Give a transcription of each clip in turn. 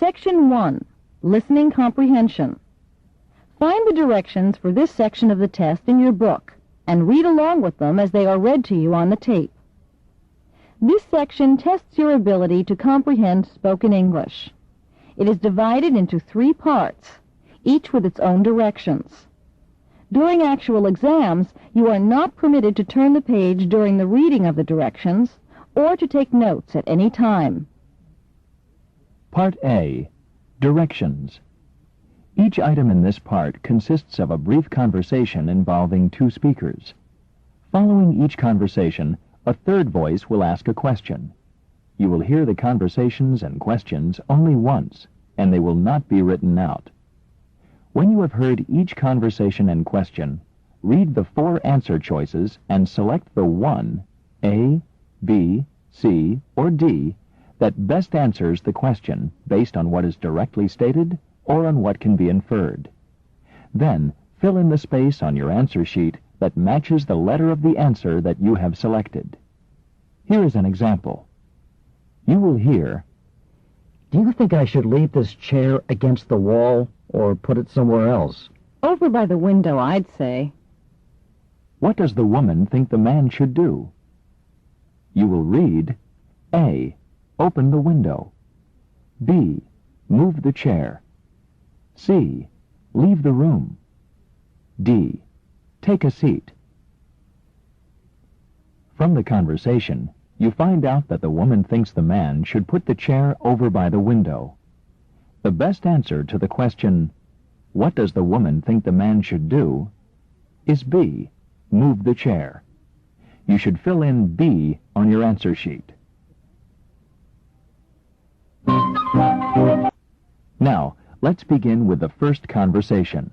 Section 1, Listening Comprehension. Find the directions for this section of the test in your book and read along with them as they are read to you on the tape. This section tests your ability to comprehend spoken English. It is divided into 3 parts, each with its own directions. During actual exams, you are not permitted to turn the page during the reading of the directions or to take notes at any time. Part A, Directions. Each item in this part consists of a brief conversation involving 2 speakers. Following each conversation, a third voice will ask a question. You will hear the conversations and questions only once, and they will not be written out. When you have heard each conversation and question, read the 4 answer choices and select the one, A, B, C, or D, that best answers the question based on what is directly stated or on what can be inferred. Then, fill in the space on your answer sheet that matches the letter of the answer that you have selected. Here is an example. You will hear, "Do you think I should leave this chair against the wall or put it somewhere else?" Over by the window, I'd say. "What does the woman think the man should do?" You will read, A, open the window. B, move the chair. C, leave the room. D, take a seat. From the conversation, you find out that the woman thinks the man should put the chair over by the window. The best answer to the question, "What does the woman think the man should do?" is B, move the chair. You should fill in B on your answer sheet. Now, let's begin with the first conversation.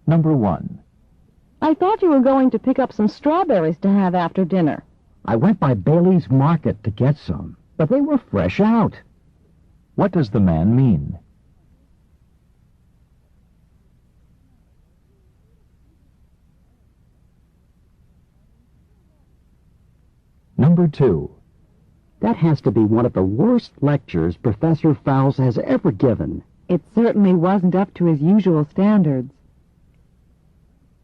Number 1. I thought you were going to pick up some strawberries to have after dinner. "I went by Bailey's Market to get some, but they were fresh out." What does the man mean? Number 2. "That has to be one of the worst lectures Professor Fowles has ever given." It certainly wasn't up to his usual standards.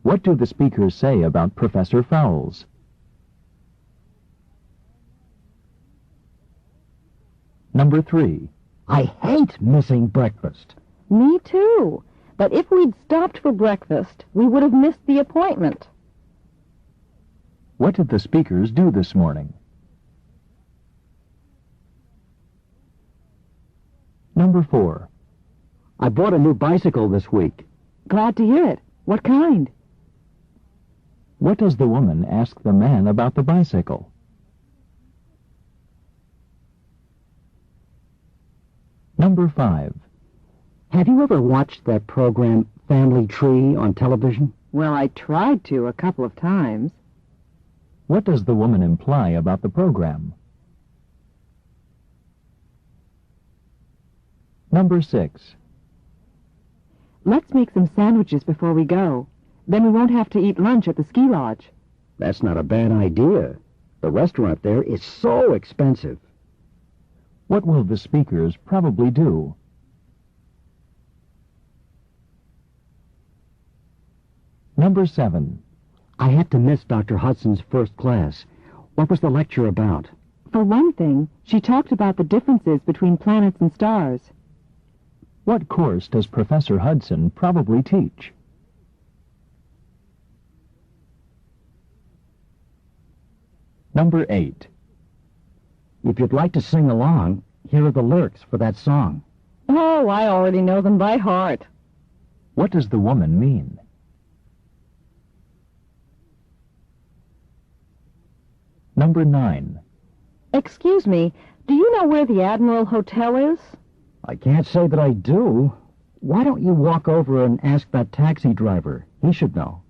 What do the speakers say about Professor Fowles? Number 3. "I hate missing breakfast." Me too. But if we'd stopped for breakfast, we would have missed the appointment. What did the speakers do this morning? Number 4. "I bought a new bicycle this week." Glad to hear it. What kind? What does the woman ask the man about the bicycle? Number 5. "Have you ever watched that program, Family Tree, on television?" Well, I tried to a couple of times. What does the woman imply about the program? Number 6. Let's make some sandwiches before we go. Then we won't have to eat lunch at the ski lodge. "That's not a bad idea. The restaurant there is so expensive." What will the speakers probably do? Number 7. "I had to miss Dr. Hudson's first class. What was the lecture about?" For one thing, she talked about the differences between planets and stars. What course does Professor Hudson probably teach? Number 8. "If you'd like to sing along, here are the lyrics for that song." Oh, I already know them by heart. What does the woman mean? Number 9. Excuse me, do you know where the Admiral Hotel is? "I can't say that I do. Why don't you walk over and ask that taxi driver? He should know."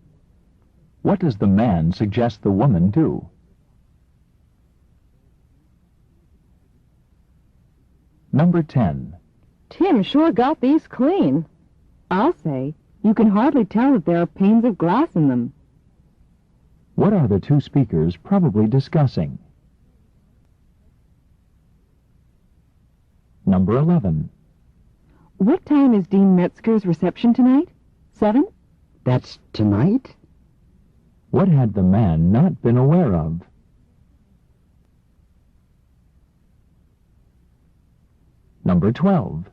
What does the man suggest the woman do? Number 10. Tim sure got these clean. I'll say, you can hardly tell that there are panes of glass in them. What are the 2 speakers probably discussing? Number 11. What time is Dean Metzger's reception tonight? 7? That's tonight? What had the man not been aware of? Number 12.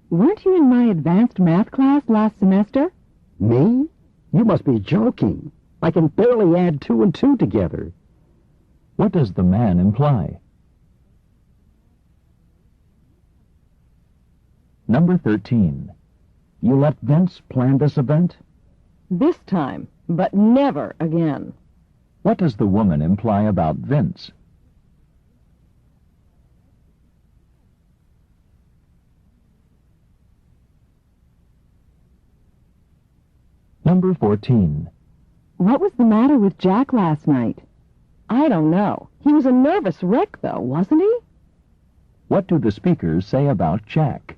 Weren't you in my advanced math class last semester? Me? You must be joking. I can barely add 2 and 2 together. What does the man imply? Number 13. You let Vince plan this event? This time, but never again. What does the woman imply about Vince? Number 14. What was the matter with Jack last night? I don't know. He was a nervous wreck, though, wasn't he? What do the speakers say about Jack?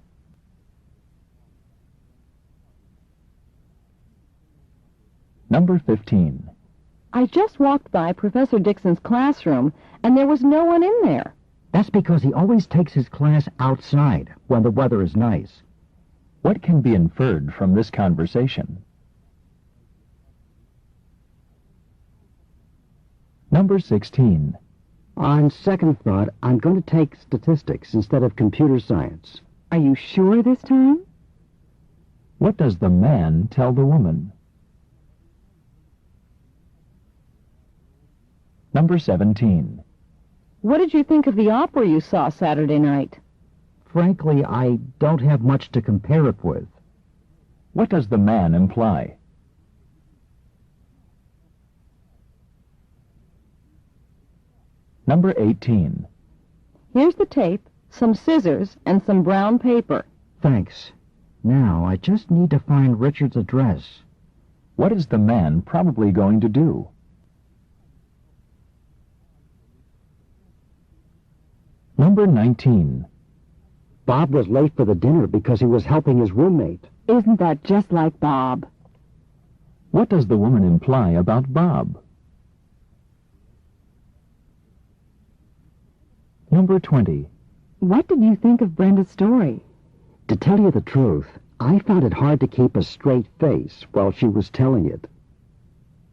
Number 15. I just walked by Professor Dixon's classroom, and there was no one in there. That's because he always takes his class outside when the weather is nice. What can be inferred from this conversation? Number 16. On second thought, I'm going to take statistics instead of computer science. Are you sure this time? What does the man tell the woman? Number 17. What did you think of the opera you saw Saturday night? Frankly, I don't have much to compare it with. What does the man imply? Number 18. Here's the tape, some scissors, and some brown paper. Thanks. Now, I just need to find Richard's address. What is the man probably going to do? Number 19. Bob was late for the dinner because he was helping his roommate. Isn't that just like Bob? What does the woman imply about Bob? Number 20. What did you think of Brenda's story? To tell you the truth, I found it hard to keep a straight face while she was telling it.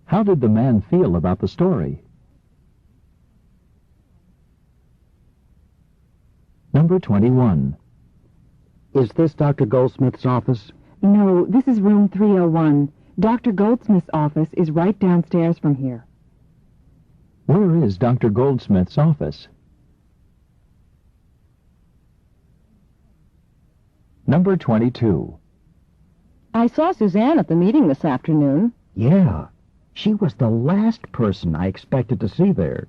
How did the man feel about the story? Number 21. Is this Dr. Goldsmith's office? No, this is room 301. Dr. Goldsmith's office is right downstairs from here. Where is Dr. Goldsmith's office? Number 22. I saw Suzanne at the meeting this afternoon. Yeah, she was the last person I expected to see there.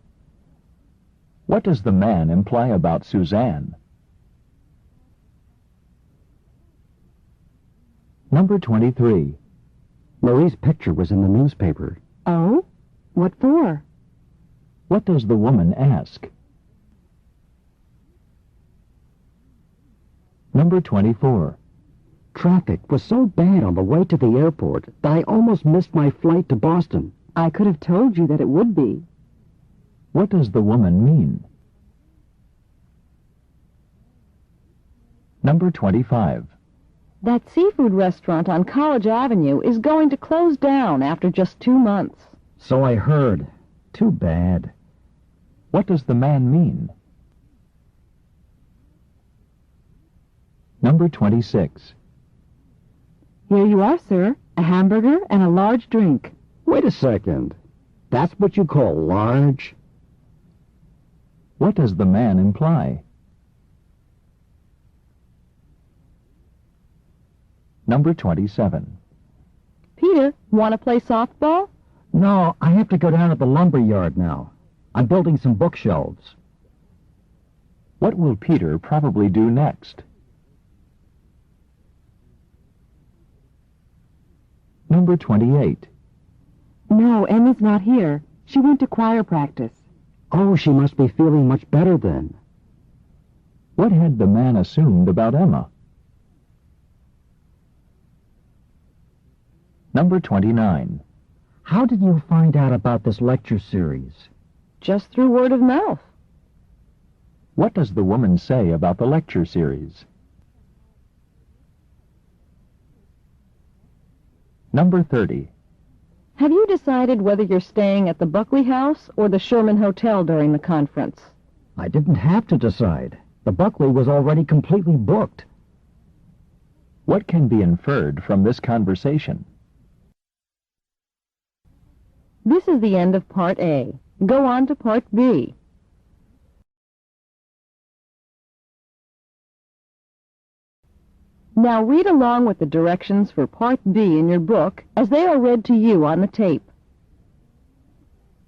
What does the man imply about Suzanne? Number 23. Marie's picture was in the newspaper. Oh? What for? What does the woman ask? Number 24. Traffic was so bad on the way to the airport that I almost missed my flight to Boston. I could have told you that it would be. What does the woman mean? Number 25. That seafood restaurant on College Avenue is going to close down after just 2 months. So I heard. Too bad. What does the man mean? Number 26. Here you are, sir. A hamburger and a large drink. Wait a second. That's what you call large? What does the man imply? Number 27. Peter, want to play softball? No, I have to go down to the lumber yard now. I'm building some bookshelves. What will Peter probably do next? Number 28. No, Emma's not here. She went to choir practice. Oh, she must be feeling much better then. What had the man assumed about Emma? Number 29. How did you find out about this lecture series? Just through word of mouth. What does the woman say about the lecture series? Number 30. Have you decided whether you're staying at the Buckley House or the Sherman Hotel during the conference? I didn't have to decide. The Buckley was already completely booked. What can be inferred from this conversation? This is the end of Part A. Go on to Part B. Now read along with the directions for Part B in your book as they are read to you on the tape.